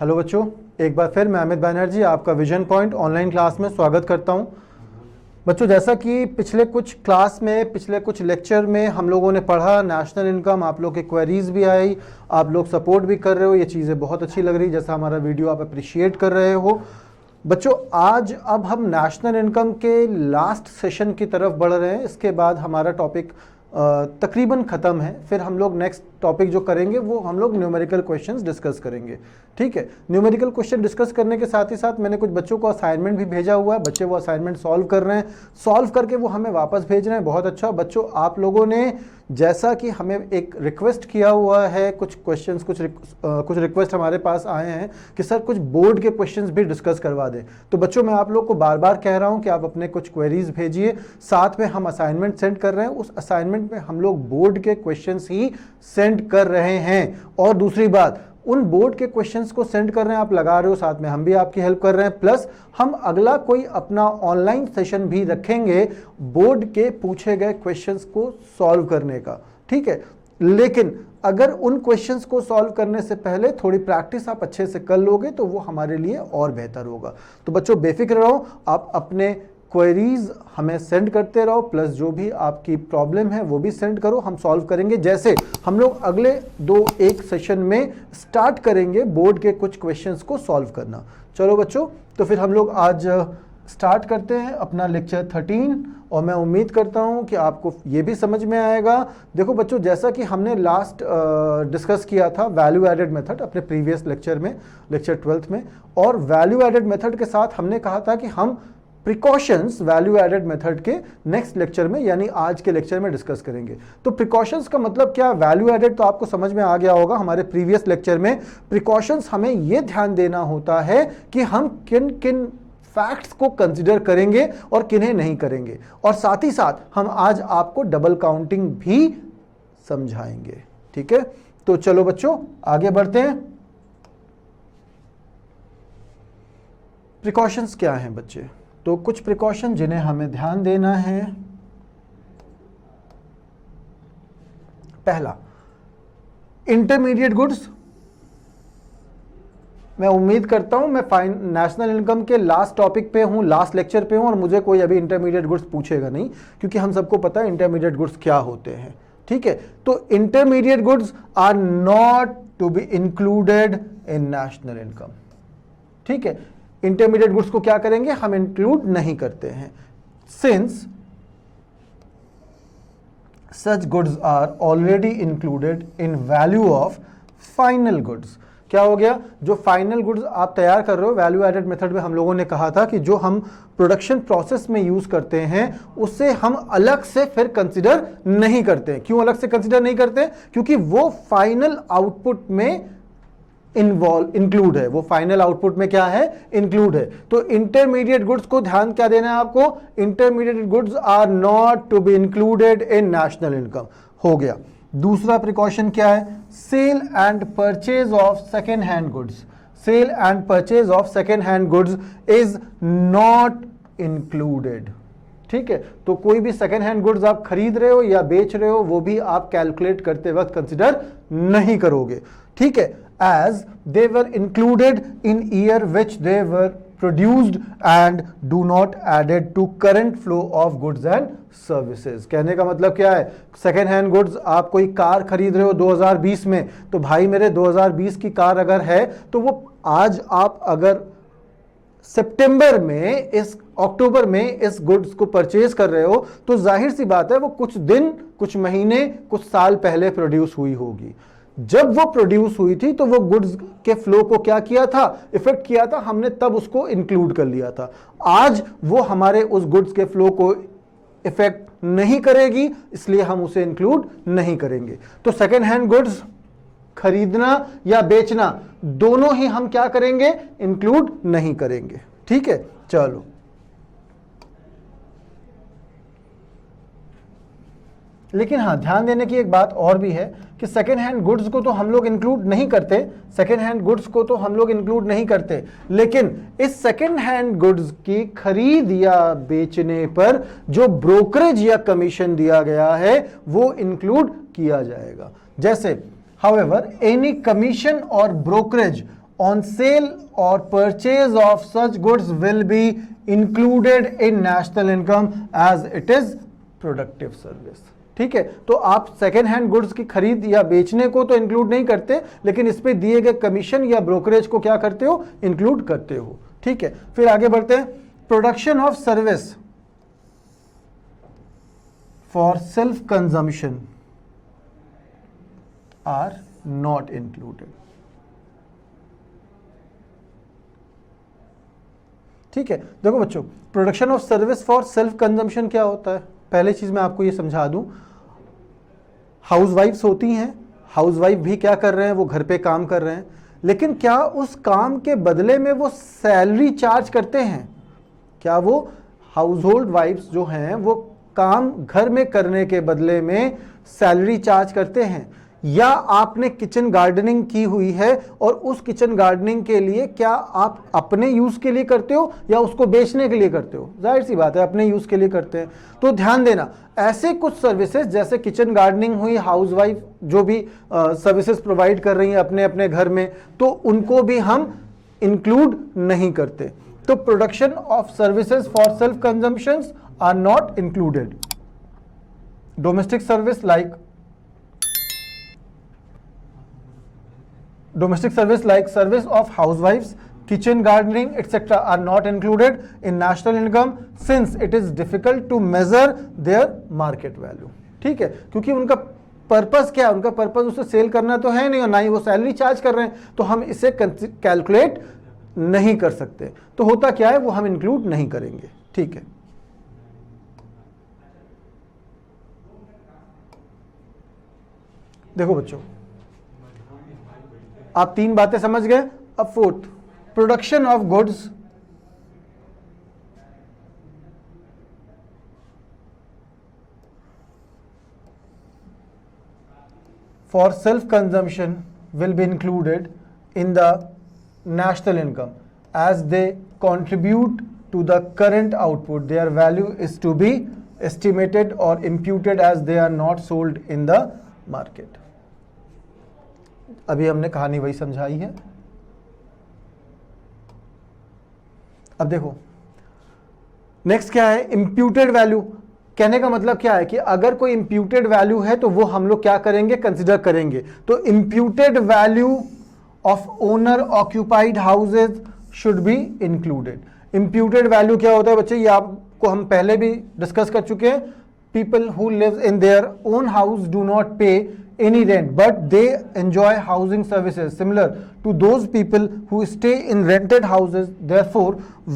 Hello बच्चों, एक बार फिर मैं अमित बैनर्जी आपका विजन पॉइंट ऑनलाइन क्लास में स्वागत करता हूं। बच्चों, जैसा कि पिछले कुछ लेक्चर में हम लोगों ने पढ़ा नेशनल इनकम, आप लोग के क्वेरीज भी आई, आप लोग सपोर्ट भी कर रहे हो, ये चीज़ें बहुत अच्छी लग रही, जैसा हमारा वीडियो आप अप्रिशिएट कर रहे हो। बच्चों, आज अब हम नेशनल इनकम के लास्ट सेशन की तरफ बढ़ रहे हैं। इसके बाद हमारा टॉपिक तकरीबन ख़त्म है। फिर हम लोग नेक्स्ट टॉपिक जो करेंगे वो हम लोग न्यूमेरिकल क्वेश्चंस डिस्कस करेंगे। ठीक है, न्यूमेरिकल क्वेश्चन डिस्कस करने के साथ ही साथ मैंने कुछ बच्चों को असाइनमेंट भी भेजा हुआ है। बच्चे वो असाइनमेंट सॉल्व कर रहे हैं, सॉल्व करके वो हमें वापस भेज रहे हैं। बहुत अच्छा बच्चों, आप लोगों ने जैसा कि हमें एक रिक्वेस्ट किया हुआ है, कुछ क्वेश्चंस कुछ रिक्वेस्ट हमारे पास आए हैं कि सर कुछ बोर्ड के क्वेश्चंस भी डिस्कस करवा दें। तो बच्चों, मैं आप लोग को बार बार कह रहा हूं कि आप अपने कुछ क्वेरीज भेजिए, साथ में हम असाइनमेंट सेंड कर रहे हैं। उस असाइनमेंट में हम लोग बोर्ड के क्वेश्चंस ही सेंड कर रहे हैं। और दूसरी बात, उन बोर्ड के क्वेश्चंस को सेंड कर रहे हैं, आप लगा रहे हो, साथ में हम भी आपकी हेल्प कर रहे हैं। प्लस हम अगला कोई अपना ऑनलाइन सेशन भी रखेंगे बोर्ड के पूछे गए क्वेश्चंस को सॉल्व करने का। ठीक है, लेकिन अगर उन क्वेश्चंस को सॉल्व करने से पहले थोड़ी प्रैक्टिस आप अच्छे से कर लोगे तो वो हमारे लिए और बेहतर होगा। तो बच्चों, बेफिक्र रहो, आप अपने क्वेरीज हमें सेंड करते रहो, प्लस जो भी आपकी प्रॉब्लम है वो भी सेंड करो, हम सॉल्व करेंगे। जैसे हम लोग अगले एक सेशन में स्टार्ट करेंगे बोर्ड के कुछ क्वेश्चंस को सॉल्व करना। चलो बच्चों, तो फिर हम लोग आज स्टार्ट करते हैं अपना लेक्चर 13 और मैं उम्मीद करता हूं कि आपको ये भी समझ में आएगा। देखो बच्चों, जैसा कि हमने लास्ट डिस्कस किया था वैल्यू एडेड मेथड अपने प्रीवियस लेक्चर में, लेक्चर 12 में, और वैल्यू एडेड मेथड के साथ हमने कहा था कि हम प्रिकॉशंस वैल्यू एडेड मेथड के नेक्स्ट लेक्चर में यानी आज के लेक्चर में डिस्कस करेंगे। तो प्रिकॉशंस का मतलब क्या, वैल्यू एडेड तो आपको समझ में आ गया होगा हमारे प्रीवियस लेक्चर में। प्रिकॉशंस हमें यह ध्यान देना होता है कि हम किन किन फैक्ट्स को कंसिडर करेंगे और किन्हें नहीं करेंगे, और साथ ही साथ हम आज आपको डबल काउंटिंग भी समझाएंगे। ठीक है, तो चलो बच्चों आगे बढ़ते हैं। प्रिकॉशंस क्या हैं बच्चे? तो कुछ प्रिकॉशन जिन्हें हमें ध्यान देना है। पहला, इंटरमीडिएट गुड्स। मैं उम्मीद करता हूं मैं नेशनल इनकम के लास्ट टॉपिक पे हूं, लास्ट लेक्चर पे हूं, और मुझे कोई अभी इंटरमीडिएट गुड्स पूछेगा नहीं, क्योंकि हम सबको पता है इंटरमीडिएट गुड्स क्या होते हैं। ठीक है, तो intermediate goods are not to be included in national income. ठीक है, इंटरमीडिएट गुड्स को क्या करेंगे, हम इंक्लूड नहीं करते हैं। Since such goods are already included in value of final goods. क्या हो गया, जो फाइनल गुड्स आप तैयार कर रहे हो, वैल्यू एडेड मेथड में हम लोगों ने कहा था कि जो हम प्रोडक्शन प्रोसेस में यूज करते हैं उससे हम अलग से फिर कंसिडर नहीं करते हैं। क्यों अलग से कंसिडर नहीं करते? क्योंकि वो फाइनल आउटपुट में इंक्लूड है। वो फाइनल आउटपुट में क्या है, इंक्लूड है। तो इंटरमीडिएट गुड्स को ध्यान क्या देना है आपको, intermediate goods are not to be included in national income. हो गया। दूसरा प्रिकॉशन क्या है, sale and purchase of second hand goods. Sale and purchase of second hand goods is not included. ठीक है, तो कोई भी सेकेंड हैंड गुड्स आप खरीद रहे हो या बेच रहे हो वो भी आप कैलकुलेट करते वक्त कंसिडर नहीं करोगे। ठीक है, as they were included in year which they were produced and do not added to current flow of goods and services। कहने का मतलब क्या है, सेकेंड हैंड गुड्स, आप कोई कार खरीद रहे हो 2020 में, तो भाई मेरे 2020 की कार अगर है तो वो आज आप अगर सितंबर में, इस अक्टूबर में इस गुड्स को परचेज कर रहे हो तो जाहिर सी बात है वो कुछ दिन, कुछ महीने, कुछ साल पहले प्रोड्यूस हुई होगी। जब वो प्रोड्यूस हुई थी तो वो गुड्स के फ्लो को क्या किया था, इफेक्ट किया था, हमने तब उसको इंक्लूड कर लिया था। आज वो हमारे उस गुड्स के फ्लो को इफेक्ट नहीं करेगी, इसलिए हम उसे इंक्लूड नहीं करेंगे। तो सेकेंड हैंड गुड्स खरीदना या बेचना दोनों ही हम क्या करेंगे, इंक्लूड नहीं करेंगे। ठीक है, चलो लेकिन हाँ, ध्यान देने की एक बात और भी है कि सेकेंड हैंड गुड्स को तो हम लोग इंक्लूड नहीं करते, सेकेंड हैंड गुड्स को तो हम लोग इंक्लूड नहीं करते, लेकिन इस सेकेंड हैंड गुड्स की खरीद या बेचने पर जो ब्रोकरेज या कमीशन दिया गया है वो इंक्लूड किया जाएगा। जैसे however any commission or brokerage on sale और purchase of such goods will be included in national income as it is productive service. ठीक है, तो आप सेकेंड हैंड गुड्स की खरीद या बेचने को तो इंक्लूड नहीं करते, लेकिन इस पे दिए गए कमीशन या ब्रोकरेज को क्या करते हो, इंक्लूड करते हो। ठीक है, फिर आगे बढ़ते हैं। Production of service for self consumption are not included. ठीक है, देखो बच्चों, production of service for self consumption क्या होता है? पहले चीज मैं आपको ये समझा दूं, हाउसवाइफ्स होती हैं, हाउसवाइफ भी क्या कर रहे हैं, वो घर पे काम कर रहे हैं, लेकिन क्या उस काम के बदले में वो सैलरी चार्ज करते हैं? क्या वो हाउस होल्ड वाइफ्स जो हैं वो काम घर में करने के बदले में सैलरी चार्ज करते हैं? या आपने किचन गार्डनिंग की हुई है और उस किचन गार्डनिंग के लिए क्या आप अपने यूज के लिए करते हो या उसको बेचने के लिए करते हो? जाहिर सी बात है अपने यूज के लिए करते हैं। तो ध्यान देना, ऐसे कुछ सर्विसेज जैसे किचन गार्डनिंग हुई, हाउसवाइफ जो भी सर्विसेज प्रोवाइड कर रही हैं अपने अपने घर में, तो उनको भी हम इंक्लूड नहीं करते। तो production of services for self consumption are not included. Domestic service like service of housewives, kitchen gardening etc. are not included in national income since it is difficult to measure their market value। ठीक है, क्योंकि उनका purpose क्या है? उनका purpose उसे cell करना तो है नहीं और ना ही वो सैलरी चार्ज कर रहे हैं, तो हम इसे कैलकुलेट नहीं कर सकते। तो होता क्या है, वो हम इंक्लूड नहीं करेंगे। ठीक है, देखो बच्चों, आप तीन बातें समझ गए। अब fourth, production of goods for self consumption will be included in the national income as they contribute to the current output. Their value is to be estimated or imputed as they are not sold in the market। अभी हमने कहानी वही समझाई है। अब देखो next क्या है, इम्प्यूटेड वैल्यू। कहने का मतलब क्या है कि अगर कोई इम्प्यूटेड वैल्यू है तो वो हम लोग क्या करेंगे, कंसिडर करेंगे। तो imputed value of owner occupied houses should be included. Imputed value क्या होता है बच्चे, ये आपको हम पहले भी डिस्कस कर चुके हैं। People who live in their own house do not पे any rent but they enjoy housing services similar to those people who stay in rented houses. Therefore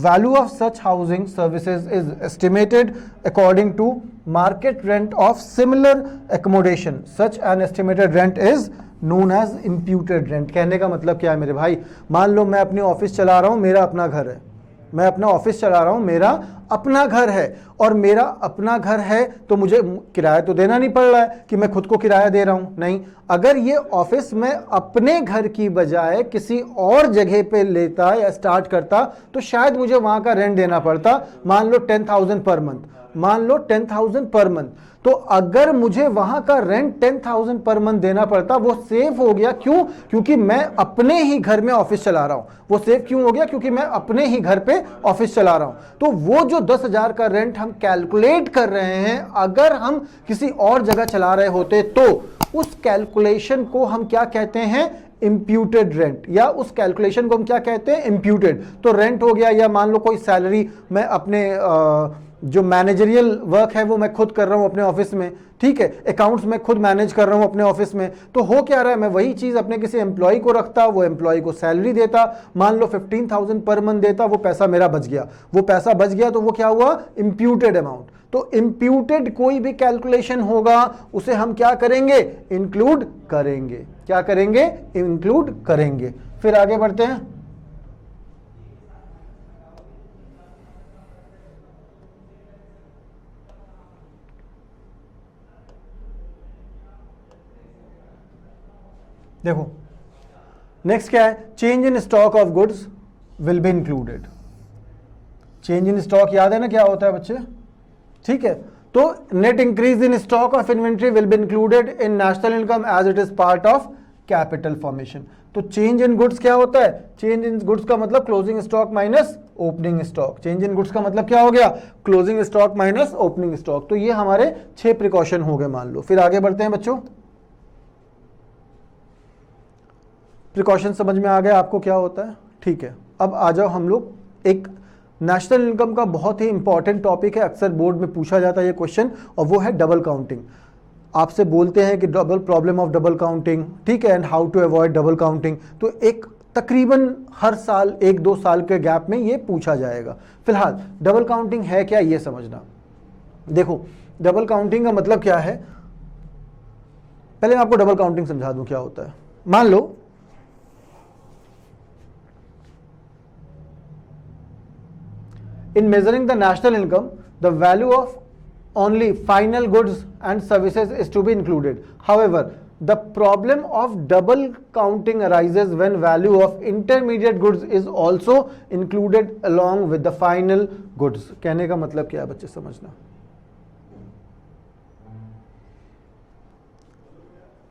value of such housing services is estimated according to market rent of similar accommodation. Such an estimated rent is known as imputed rent। कहने का मतलब क्या है मेरे भाई, मान लो मैं अपनी ऑफिस चला रहा हूं, मेरा अपना घर है, मैं अपना ऑफिस चला रहा हूं, मेरा अपना घर है, और मेरा अपना घर है तो मुझे किराया तो देना नहीं पड़ रहा है कि मैं खुद को किराया दे रहा हूं, नहीं। अगर ये ऑफिस मैं अपने घर की बजाय किसी और जगह पे लेता या स्टार्ट करता तो शायद मुझे वहां का रेंट देना पड़ता, मान लो 10,000 पर मंथ, मान लो 10,000 पर मंथ। तो अगर मुझे वहां का रेंट 10,000 पर मंथ देना पड़ता, वो सेफ हो गया। क्यों? क्योंकि मैं अपने ही घर में ऑफिस चला रहा हूं। वो सेफ क्यों हो गया? क्योंकि मैं अपने ही घर पे ऑफिस चला रहा हूं। तो वो जो 10,000 का रेंट हम कैलकुलेट कर रहे हैं, अगर हम किसी और जगह चला रहे होते तो उस कैलकुलेशन को हम क्या कहते हैं, इम्प्यूटेड रेंट, या उस कैलकुलेशन को हम क्या कहते हैं, इम्प्यूटेड। तो रेंट हो गया, या मान लो कोई सैलरी मैं अपने जो मैनेजरियल वर्क है वो मैं खुद कर रहा हूं अपने ऑफिस में, ठीक है, अकाउंट्स में खुद मैनेज कर रहा हूं अपने ऑफिस में। तो हो क्या रहा है, मैं वही चीज अपने किसी एम्प्लॉय को रखता, वो एम्प्लॉय को सैलरी देता, मान लो 15,000 पर मंथ देता, वो पैसा मेरा बच गया, वो पैसा बच गया तो वो क्या हुआ, इम्प्यूटेड अमाउंट। तो इम्प्यूटेड कोई भी कैलकुलेशन होगा उसे हम क्या करेंगे, इंक्लूड करेंगे। क्या करेंगे, इंक्लूड करेंगे। फिर आगे बढ़ते हैं। देखो नेक्स्ट क्या है, change in stock of goods will be included. Change in stock याद है ना क्या होता है बच्चे, ठीक है। तो net increase in stock of inventory will be included in national income as it is part of capital formation. तो तो चेंज इन गुड्स क्या होता है? चेंज इन गुड्स का मतलब closing stock minus opening stock. Change in goods का मतलब क्या हो गया? Closing stock minus opening stock. तो ये हमारे 6 प्रिकॉशन हो गए मान लो। फिर आगे बढ़ते हैं बच्चों। प्रिकॉशन समझ में आ गया आपको क्या होता है? ठीक है, अब आ जाओ हम लोग एक नेशनल इनकम का बहुत ही इंपॉर्टेंट टॉपिक है, अक्सर बोर्ड में पूछा जाता है ये क्वेश्चन, और वो है डबल काउंटिंग। आपसे बोलते हैं कि double problem of double counting, ठीक है, and how to avoid double counting. तो एक तकरीबन हर साल 1-2 साल के गैप में ये पूछा जाएगा। फिलहाल डबल काउंटिंग है क्या ये समझना। देखो डबल काउंटिंग का मतलब क्या है, पहले मैं आपको डबल काउंटिंग समझा दूं क्या होता है। मान लो in measuring the national income, the value of only final goods and services is to be included. However, the problem of double counting arises when value of intermediate goods is also included along with the final goods. कहने का मतलब क्या है बच्चे समझना।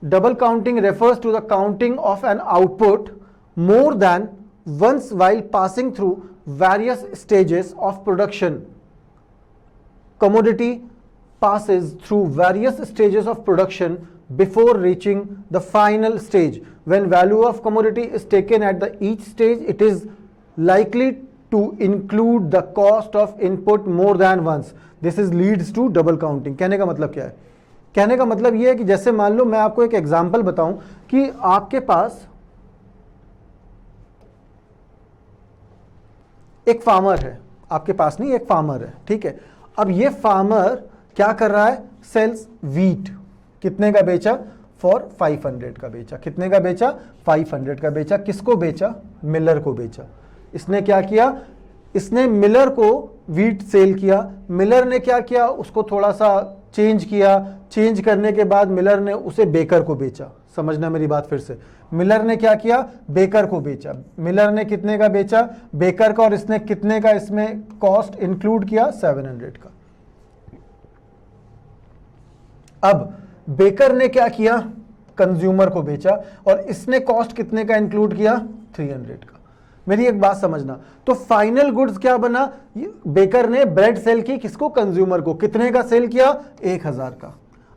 Double counting refers to the counting of an output more than once while passing through various stages of production. Commodity passes through various stages of production before reaching the final stage. When value of commodity is taken at the each stage, it is likely to include the cost of input more than once. This is leads to double counting. कहने का मतलब क्या है? कहने का मतलब ये है कि जैसे मान लो मैं आपको एक एग्जांपल बताऊं कि आपके पास एक फार्मर है, आपके पास नहीं, एक फार्मर है, ठीक है। अब ये फार्मर क्या कर रहा है? Sells wheat. कितने का बेचा? फॉर 500 का बेचा। कितने का बेचा? 500 का बेचा। किसको बेचा? मिलर को बेचा। इसने क्या किया? इसने मिलर को वीट सेल किया। मिलर ने क्या किया? उसको थोड़ा सा चेंज किया। चेंज करने के बाद मिलर ने उसे बेकर को बेचा। समझना मेरी बात फिर से। मिलर ने क्या किया? बेकर को बेचा। मिलर ने कितने का बेचा? बेकर का। और इसने कितने का इसमें कॉस्ट इंक्लूड किया? 700 का। अब बेकर ने क्या किया? कंज्यूमर को बेचा और इसने कॉस्ट कितने का इंक्लूड किया? 300 का। मेरी एक बात समझना, तो फाइनल गुड्स क्या बना? बेकर ने ब्रेड सेल की, किसको? कंज्यूमर को। कितने का सेल किया? 1000 का।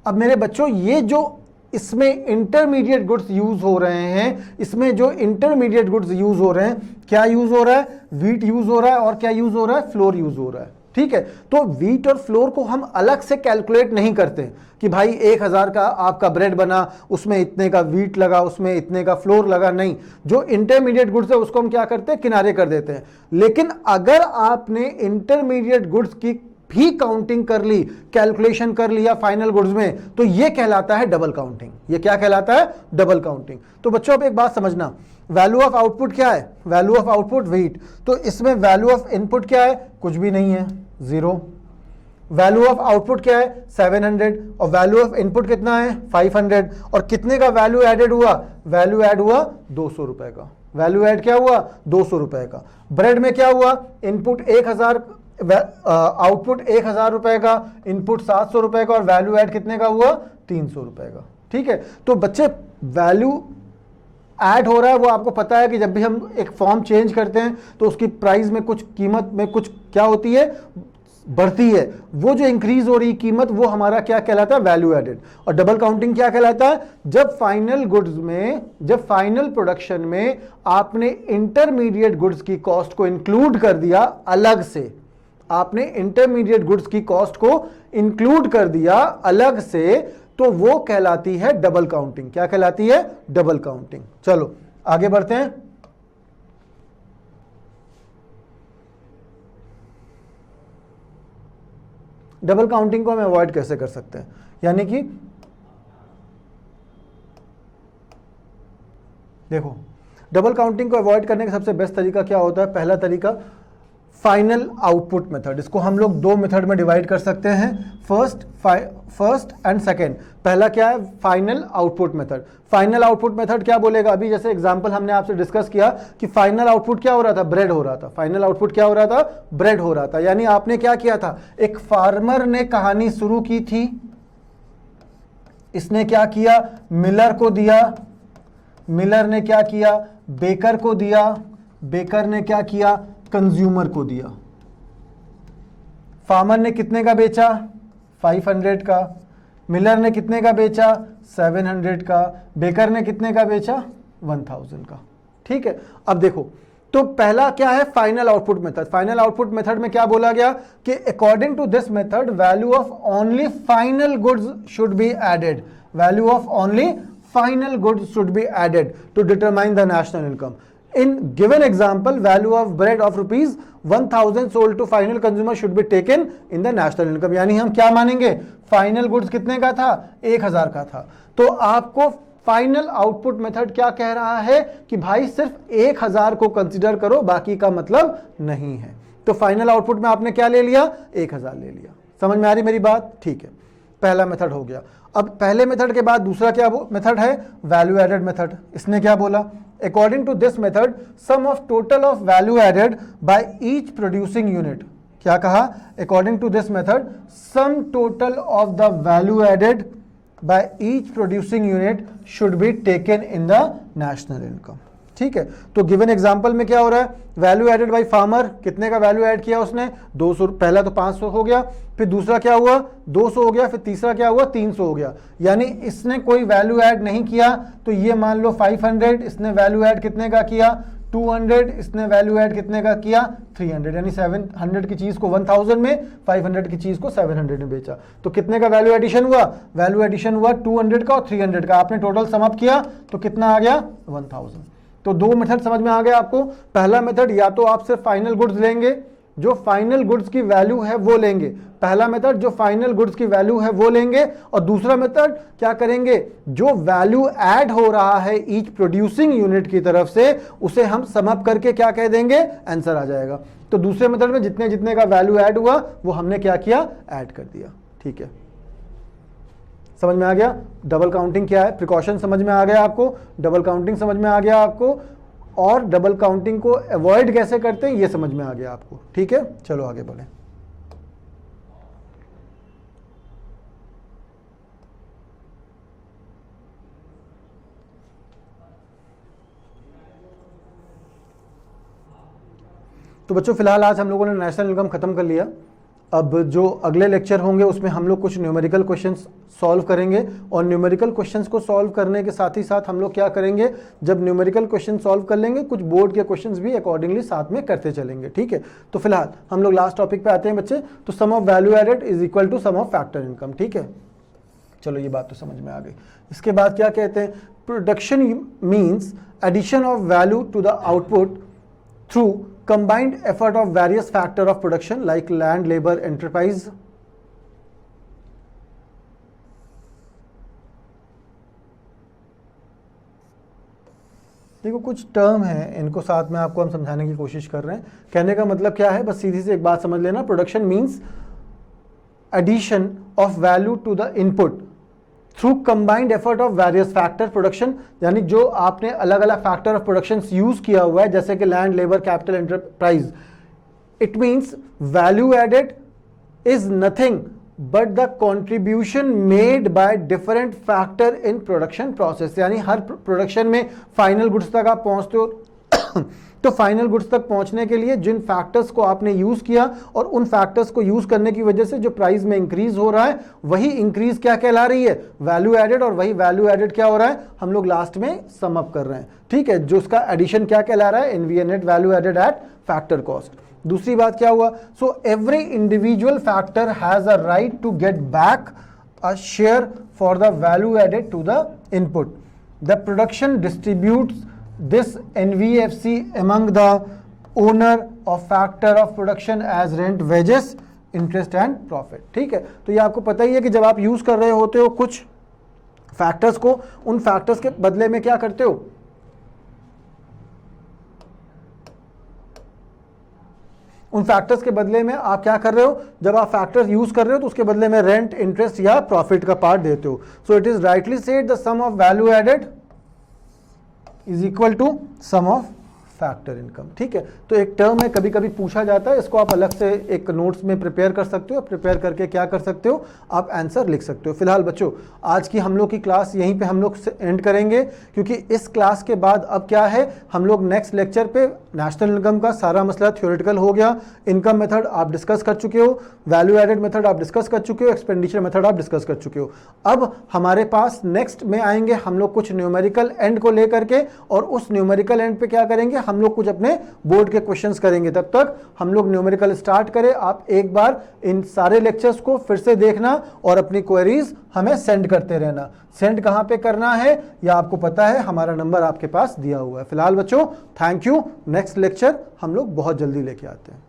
अब मेरे बच्चों ये जो इसमें इंटरमीडिएट गुड्स यूज हो रहे हैं, इसमें जो इंटरमीडिएट गुड्स यूज हो रहे हैं, क्या यूज हो रहा है? वीट यूज हो रहा है और क्या यूज हो रहा है? फ्लोर यूज हो रहा है, ठीक है। तो वीट और फ्लोर को हम अलग से कैलकुलेट नहीं करते कि भाई 1000 का आपका ब्रेड बना, उसमें इतने का वीट लगा, उसमें इतने का फ्लोर लगा, नहीं। जो इंटरमीडिएट गुड्स है उसको हम क्या करते हैं? किनारे कर देते हैं। लेकिन अगर आपने इंटरमीडिएट गुड्स की भी काउंटिंग कर ली, कैलकुलेशन कर लिया फाइनल गुड्स में, तो ये कहलाता है डबल काउंटिंग। ये क्या कहलाता है? Double counting. तो बच्चों अब एक बात समझना, वैल्यू ऑफ आउटपुट क्या है? Value of output wheat. तो इसमें वैल्यू ऑफ इनपुट क्या है? कुछ भी नहीं है, 0। वैल्यू ऑफ आउटपुट क्या है? 700। और वैल्यू ऑफ इनपुट कितना है? 500। और कितने का वैल्यू एडेड हुआ? वैल्यू एड हुआ 200 रुपए का। वैल्यू एड क्या हुआ? 200 रुपए का। ब्रेड में क्या हुआ? इनपुट 1000, आउटपुट 1000 रुपए का, इनपुट 700 रुपए का, और वैल्यू ऐड कितने का हुआ? 300 रुपए का, ठीक है। तो बच्चे वैल्यू ऐड हो रहा है, वो आपको पता है कि जब भी हम एक फॉर्म चेंज करते हैं तो उसकी प्राइस में कुछ, कीमत में कुछ क्या होती है? बढ़ती है। वो जो इंक्रीज हो रही कीमत, वो हमारा क्या कहलाता है? Value added. और डबल काउंटिंग क्या कहलाता है? जब फाइनल गुड्स में, जब फाइनल प्रोडक्शन में आपने इंटरमीडिएट गुड्स की कॉस्ट को इंक्लूड कर दिया अलग से, आपने इंटरमीडिएट गुड्स की कॉस्ट को इंक्लूड कर दिया अलग से, तो वो कहलाती है डबल काउंटिंग। क्या कहलाती है? Double counting. चलो आगे बढ़ते हैं। डबल काउंटिंग को हम अवॉइड कैसे कर सकते हैं? यानी कि देखो, डबल काउंटिंग को अवॉइड करने का सबसे बेस्ट तरीका क्या होता है? पहला तरीका फाइनल आउटपुट मेथड। इसको हम लोग 2 मेथड में डिवाइड कर सकते हैं, फर्स्ट एंड सेकेंड। पहला क्या है? Final output method. Final output method क्या बोलेगा? अभी जैसे एग्जांपल हमने आपसे डिस्कस किया कि फाइनल आउटपुट क्या हो रहा था? ब्रेड हो रहा था। फाइनल आउटपुट क्या हो रहा था? ब्रेड हो रहा था। यानी आपने क्या किया था? एक फार्मर ने कहानी शुरू की थी, इसने क्या किया? मिलर को दिया, मिलर ने क्या किया, बेकर को दिया, बेकर ने क्या किया, कंज्यूमर को दिया। फार्मर ने कितने का बेचा, 500 का, मिलर ने कितने का बेचा, 700 का, बेकर ने कितने का बेचा, 1000 का। ठीक है, अब देखो तो पहला क्या है, final output method. Final output method में क्या बोला गया कि according to this method value of only final goods should be added, value of only final goods should be added to determine the national income. In given example, value of bread of rupees 1000 sold to final consumer should be taken in the national income। यानी हम क्या मानेंगे, final goods कितने का था, 1000 का था। तो आपको फाइनल आउटपुट मेथड क्या कह रहा है कि भाई सिर्फ 1000 को कंसीडर करो, बाकी का मतलब नहीं है। तो फाइनल आउटपुट में आपने क्या ले लिया, 1000 ले लिया। समझ में आ रही मेरी बात? ठीक है, पहला मेथड हो गया। अब पहले मेथड के बाद दूसरा क्या मेथड है, वैल्यू एडेड मेथड। इसने क्या बोला, according to this method sum of total of value added by each producing unit. क्या कहा, according to this method sum total of the value added by each producing unit should be taken in the national income. ठीक है, तो given example में क्या हो रहा है, वैल्यू एडेड बाय फार्मर, कितने का वैल्यू ऐड किया उसने, 200। पहला तो 500 हो गया, फिर दूसरा क्या हुआ, 200 हो गया, फिर तीसरा क्या हुआ, 300 हो गया। यानी इसने कोई वैल्यू ऐड नहीं किया, तो ये मान लो 500, इसने वैल्यू ऐड कितने का किया, 200, इसने वैल्यू ऐड कितने का किया, 300। यानी 700 की चीज को 1000 में, 500 की चीज को 700 में बेचा। तो कितने का वैल्यू एडिशन हुआ, वैल्यू एडिशन हुआ 200 का और 300 का। आपने टोटल सम अप किया तो कितना आ गया, 1000। तो दो मेथड समझ में आ गया आपको। पहला मेथड या तो आप सिर्फ फाइनल गुड्स लेंगे, जो फाइनल गुड्स की वैल्यू है वो लेंगे। पहला मेथड जो फाइनल गुड्स की वैल्यू है वो लेंगे, और दूसरा मेथड क्या करेंगे, जो वैल्यू ऐड हो रहा है ईच प्रोड्यूसिंग यूनिट की तरफ से, उसे हम सम अप करके क्या कह देंगे, आंसर आ जाएगा। तो दूसरे मेथड में जितने जितने का वैल्यू ऐड हुआ वो हमने क्या किया, ऐड कर दिया। ठीक है, समझ में आ गया। डबल काउंटिंग क्या है, प्रिकॉशन समझ में आ गया आपको, डबल काउंटिंग समझ में आ गया आपको, और डबल काउंटिंग को अवॉइड कैसे करते हैं ये समझ में आ गया आपको। ठीक है, चलो आगे बढ़ें। तो बच्चों फिलहाल आज हम लोगों ने नेशनल इनकम खत्म कर लिया। अब जो अगले लेक्चर होंगे उसमें हम लोग कुछ न्यूमेरिकल क्वेश्चंस सॉल्व करेंगे, और न्यूमेरिकल क्वेश्चंस को सॉल्व करने के साथ ही साथ हम लोग क्या करेंगे, जब न्यूमेरिकल क्वेश्चन सॉल्व कर लेंगे कुछ बोर्ड के क्वेश्चंस भी अकॉर्डिंगली साथ में करते चलेंगे। ठीक है, तो फिलहाल हम लोग लास्ट टॉपिक पे आते हैं बच्चे। तो sum of value added is equal to sum of factor income. ठीक है, चलो ये बात तो समझ में आ गई। इसके बाद क्या कहते हैं, production means addition of value to the output through combined effort of various factor of production like land, labor, enterprise। देखो कुछ टर्म है, इनको साथ में आपको हम समझाने की कोशिश कर रहे हैं। कहने का मतलब क्या है, बस सीधी सी एक बात समझ लेना, production means addition of value to the input through combined effort of various factor production. यानी जो आपने अलग अलग फैक्टर ऑफ प्रोडक्शन यूज किया हुआ है, जैसे कि land, labour, capital, enterprise. It means value added is nothing but the contribution made by different factor in production process. यानी हर प्रोडक्शन में फाइनल गुड्स तक आप पहुंचते हो तो फाइनल गुड्स तक पहुंचने के लिए जिन फैक्टर्स को आपने यूज किया, और उन फैक्टर्स को यूज करने की वजह से जो प्राइस में इंक्रीज हो रहा है, वही इंक्रीज क्या कहला रही है, वैल्यू एडेड। और वही वैल्यू एडेड क्या हो रहा है, हम लोग लास्ट में सम अप कर रहे हैं। ठीक है, जो उसका एडिशन क्या कहला रहा है, NVA net value added at factor cost. दूसरी बात क्या हुआ, so every individual factor has a right to get back a share for the value added to the input. The production distributes this NVFC among the owner of factor of production as rent, wages, interest and profit। ठीक है, तो ये आपको पता ही है कि जब आप यूज कर रहे होते हो कुछ फैक्टर्स को, उन फैक्टर्स के बदले में क्या करते हो, उन फैक्टर्स के बदले में आप क्या कर रहे हो, जब आप फैक्टर्स यूज कर रहे हो तो उसके बदले में रेंट, इंटरेस्ट या प्रॉफिट का पार्ट देते हो। So it is rightly said the sum of value added is equal to sum of factor income. ठीक है, तो एक टर्म है, कभी कभी पूछा जाता है, इसको आप अलग से एक नोट्स में प्रिपेयर कर सकते हो, प्रिपेयर करके क्या कर सकते हो, आप आंसर लिख सकते हो। फिलहाल बच्चों आज की हम लोग की क्लास यहीं पे हम लोग एंड करेंगे, क्योंकि इस क्लास के बाद अब क्या है, हम लोग नेक्स्ट लेक्चर पे नेशनल इनकम का सारा मसला थ्योरेटिकल हो गया, इनकम मेथड आप डिस्कस कर चुके हो, वैल्यू एडेड मेथड आप डिस्कस कर चुके हो, एक्सपेंडिचर मेथड आप डिस्कस कर चुके हो। अब हमारे पास नेक्स्ट में आएंगे हम लोग कुछ न्यूमेरिकल एंड को लेकर के, और उस न्यूमेरिकल एंड पे क्या करेंगे, हम लोग कुछ अपने बोर्ड के क्वेश्चंस करेंगे। तब तक हम लोग न्यूमेरिकल स्टार्ट करें, आप एक बार इन सारे लेक्चर्स को फिर से देखना और अपनी क्वेरीज हमें सेंड करते रहना। सेंड कहां पे करना है या आपको पता है, हमारा नंबर आपके पास दिया हुआ है। फिलहाल बच्चों थैंक यू, नेक्स्ट लेक्चर हम लोग बहुत जल्दी लेके आते हैं।